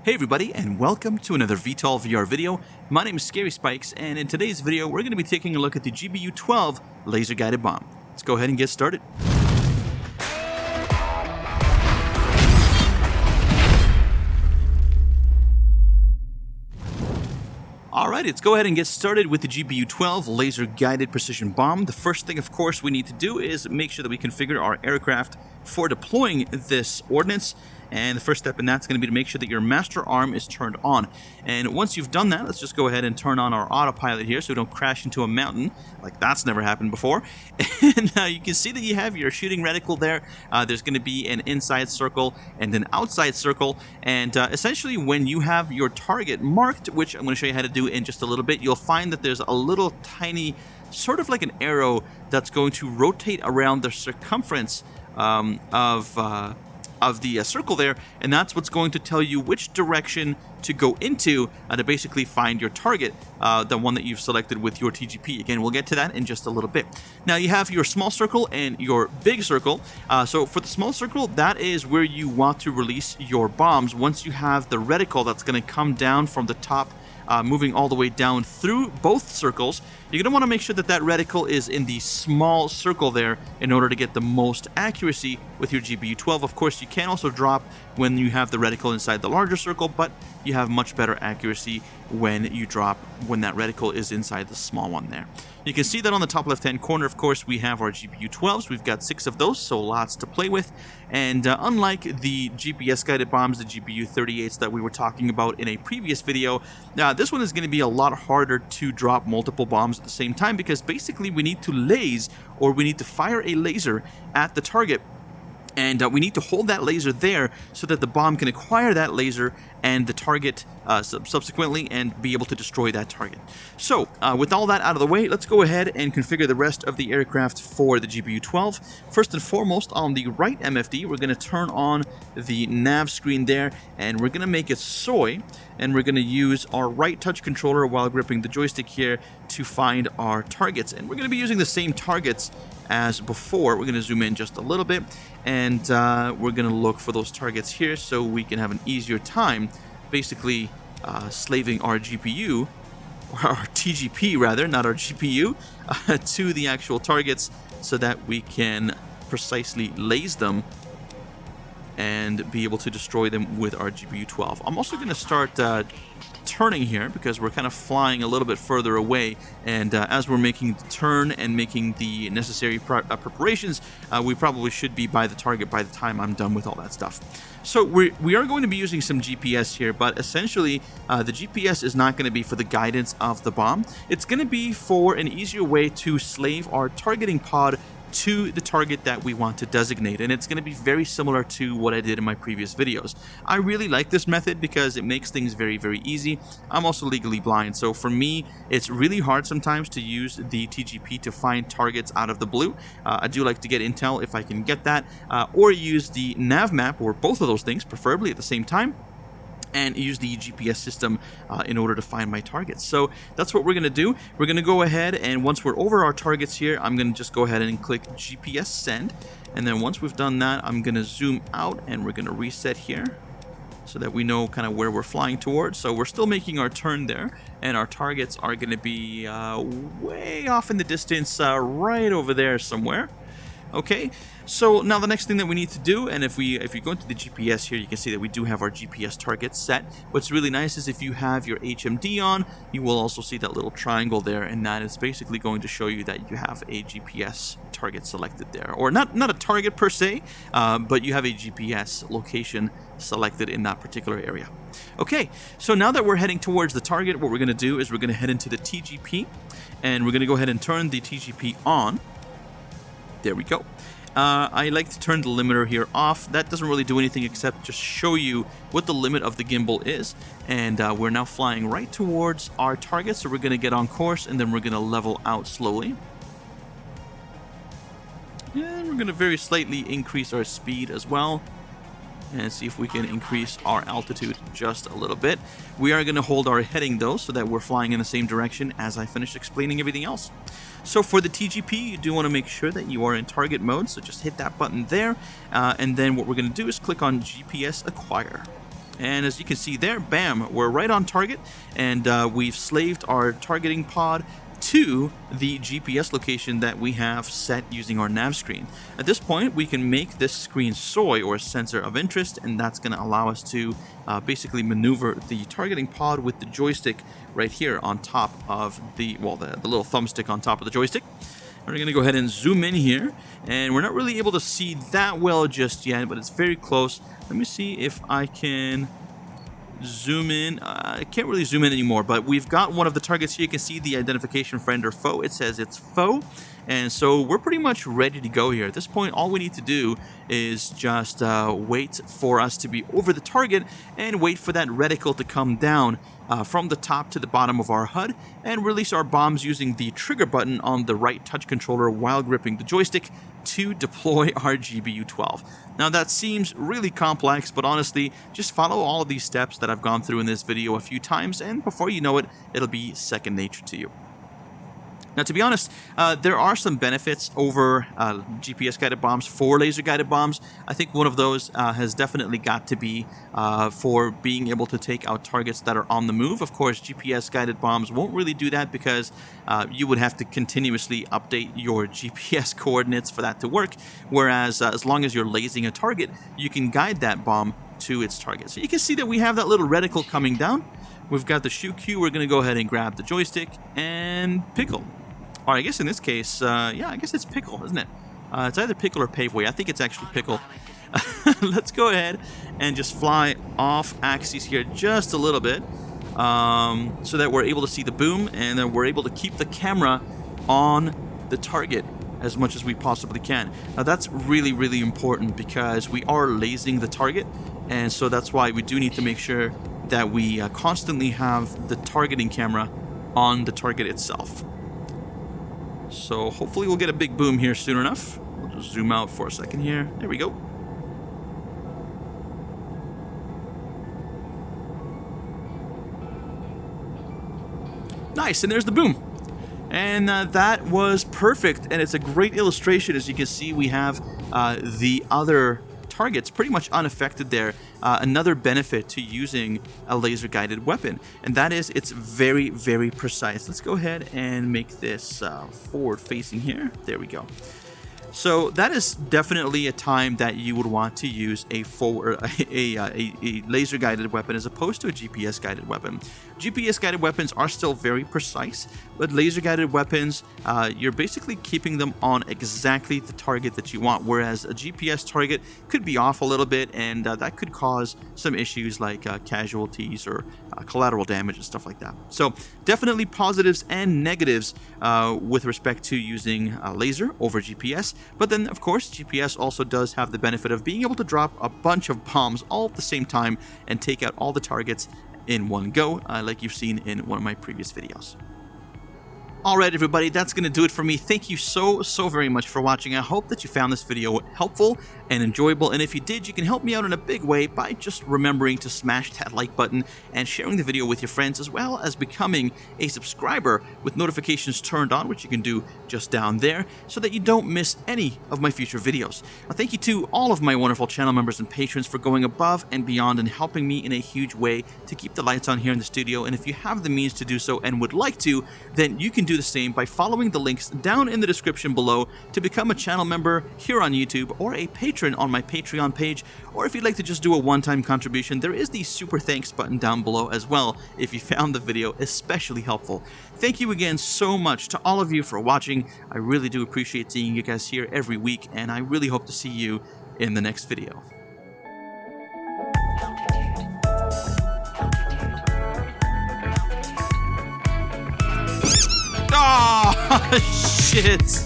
Hey everybody, and welcome to another VTOL VR video. My name is Scary Spikes, and in today's video we're going to be taking a look at the GBU12 laser guided bomb. Let's go ahead and get started. Alright, let's go ahead and get started with the GBU12 laser guided precision bomb. The first thing, of course, we need to do is make sure that we configure our aircraft for deploying this ordnance. And the first step in that's going to be to make sure that your master arm is turned on. And once you've done that, let's just go ahead and turn on our autopilot here so we don't crash into a mountain. Like that's never happened before. And you can see that you have your shooting reticle there. There's going to be an inside circle and an outside circle. And essentially when you have your target marked, which I'm going to show you how to do in just a little bit, you'll find that there's a little tiny, sort of like an arrow that's going to rotate around the circumference of the circle there, and that's what's going to tell you which direction to go into to basically find your target, the one that you've selected with your TGP. Again, we'll get to that in just a little bit. Now you have your small circle and your big circle. So for the small circle, that is where you want to release your bombs once you have the reticle that's going to come down from the top, moving all the way down through both circles. You're going to want to make sure that that reticle is in the small circle there in order to get the most accuracy with your GBU12. Of course, you can also drop when you have the reticle inside the larger circle, but you have much better accuracy when you drop when that reticle is inside the small one there. You can see that on the top left-hand corner, of course, we have our GBU12s. We've got 6 of those, so lots to play with. And unlike the GPS-guided bombs, the GBU38s that we were talking about in a previous video, this one is going to be a lot harder to drop multiple bombs at the same time because basically we need to laze, or we need to fire a laser at the target. And we need to hold that laser there so that the bomb can acquire that laser and the target subsequently and be able to destroy that target. So with all that out of the way, let's go ahead and configure the rest of the aircraft for the GBU12. First and foremost, on the right MFD, we're going to turn on the nav screen there, and we're going to make it soy, and we're going to use our right touch controller while gripping the joystick here to find our targets. And we're going to be using the same targets as before. We're going to zoom in just a little bit, and we're going to look for those targets here so we can have an easier time basically slaving our GPU, or our TGP rather, not our GPU, to the actual targets so that we can precisely laze them and be able to destroy them with our GBU12. I'm also going to start turning here because we're kind of flying a little bit further away, and as we're making the turn and making the necessary preparations, we probably should be by the target by the time I'm done with all that stuff. So we are going to be using some GPS here, but essentially the GPS is not going to be for the guidance of the bomb. It's going to be for an easier way to slave our targeting pod to the target that we want to designate, and it's going to be very similar to what I did in my previous videos. I really like this method because it makes things very, very easy. I'm also legally blind, so for me it's really hard sometimes to use the TGP to find targets out of the blue. I do like to get intel if I can get that, or use the nav map, or both of those things, preferably at the same time, and use the GPS system in order to find my targets. So that's what we're going to do. We're going to go ahead, and once we're over our targets here, I'm going to just go ahead and click GPS send. And then once we've done that, I'm going to zoom out, and we're going to reset here so that we know kind of where we're flying towards. So we're still making our turn there, and our targets are going to be way off in the distance, right over there somewhere. Okay, so now the next thing that we need to do, and if you go into the GPS here, you can see that we do have our GPS targets set. What's really nice is if you have your HMD on, you will also see that little triangle there, and that is basically going to show you that you have a GPS target selected there. Or not a target per se, but you have a GPS location selected in that particular area. Okay, so now that we're heading towards the target, what we're going to do is we're going to head into the TGP, and we're going to go ahead and turn the TGP on. There we go. I like to turn the limiter here off. That doesn't really do anything except just show you what the limit of the gimbal is. And we're now flying right towards our target, so we're going to get on course, and then we're going to level out slowly. And we're going to very slightly increase our speed as well, and see if we can increase our altitude just a little bit. We are going to hold our heading though, so that we're flying in the same direction as I finish explaining everything else. So for the TGP, you do want to make sure that you are in target mode, so just hit that button there, and then what we're going to do is click on GPS Acquire. And as you can see there, bam, we're right on target, and we've slaved our targeting pod to the GPS location that we have set using our nav screen. At this point, we can make this screen SOI, or sensor of interest, and that's going to allow us to basically maneuver the targeting pod with the joystick right here on top of the little thumbstick on top of the joystick. We're going to go ahead and zoom in here, and we're not really able to see that well just yet, but it's very close. Let me see if I can zoom in. I can't really zoom in anymore, but we've got one of the targets here. You can see the identification friend or foe. It says it's foe, and so we're pretty much ready to go here. At this point, all we need to do is just wait for us to be over the target and wait for that reticle to come down from the top to the bottom of our HUD and release our bombs using the trigger button on the right touch controller while gripping the joystick to deploy our GBU12. Now that seems really complex, but honestly, just follow all of these steps that I've gone through in this video a few times, and before you know it, it'll be second nature to you. Now, to be honest, there are some benefits over GPS-guided bombs for laser-guided bombs. I think one of those has definitely got to be for being able to take out targets that are on the move. Of course, GPS-guided bombs won't really do that because you would have to continuously update your GPS coordinates for that to work, whereas as long as you're lasing a target, you can guide that bomb to its target. So you can see that we have that little reticle coming down. We've got the shoot cue. We're going to go ahead and grab the joystick and pickle. Or I guess in this case, yeah, I guess it's pickle, isn't it? It's either pickle or paveway. I think it's actually pickle. Let's go ahead and just fly off axis here just a little bit so that we're able to see the boom, and then we're able to keep the camera on the target as much as we possibly can. Now that's really, really important because we are lasing the target, and so that's why we do need to make sure that we constantly have the targeting camera on the target itself. So hopefully we'll get a big boom here soon enough. We'll just zoom out for a second here. There we go. Nice, and there's the boom. And that was perfect, and it's a great illustration. As you can see, we have the other targets pretty much unaffected there. Another benefit to using a laser-guided weapon, and that is it's very, very precise. Let's go ahead and make this forward-facing here. There we go. So that is definitely a time that you would want to use a laser-guided weapon as opposed to a GPS-guided weapon. GPS-guided weapons are still very precise, but laser-guided weapons, you're basically keeping them on exactly the target that you want, whereas a GPS target could be off a little bit, and that could cause some issues like casualties or collateral damage and stuff like that. So definitely positives and negatives with respect to using laser over GPS. But then, of course, GPS also does have the benefit of being able to drop a bunch of bombs all at the same time and take out all the targets in one go, like you've seen in one of my previous videos. Alright everybody, that's going to do it for me. Thank you so very much for watching. I hope that you found this video helpful and enjoyable, and if you did, you can help me out in a big way by just remembering to smash that like button and sharing the video with your friends, as well as becoming a subscriber with notifications turned on, which you can do just down there, so that you don't miss any of my future videos. Now, thank you to all of my wonderful channel members and patrons for going above and beyond and helping me in a huge way to keep the lights on here in the studio, and if you have the means to do so and would like to, then you can do the same by following the links down in the description below to become a channel member here on YouTube or a patron on my Patreon page, or if you'd like to just do a one-time contribution, there is the super thanks button down below as well if you found the video especially helpful. Thank you again so much to all of you for watching. I really do appreciate seeing you guys here every week, and I really hope to see you in the next video. Oh, shit.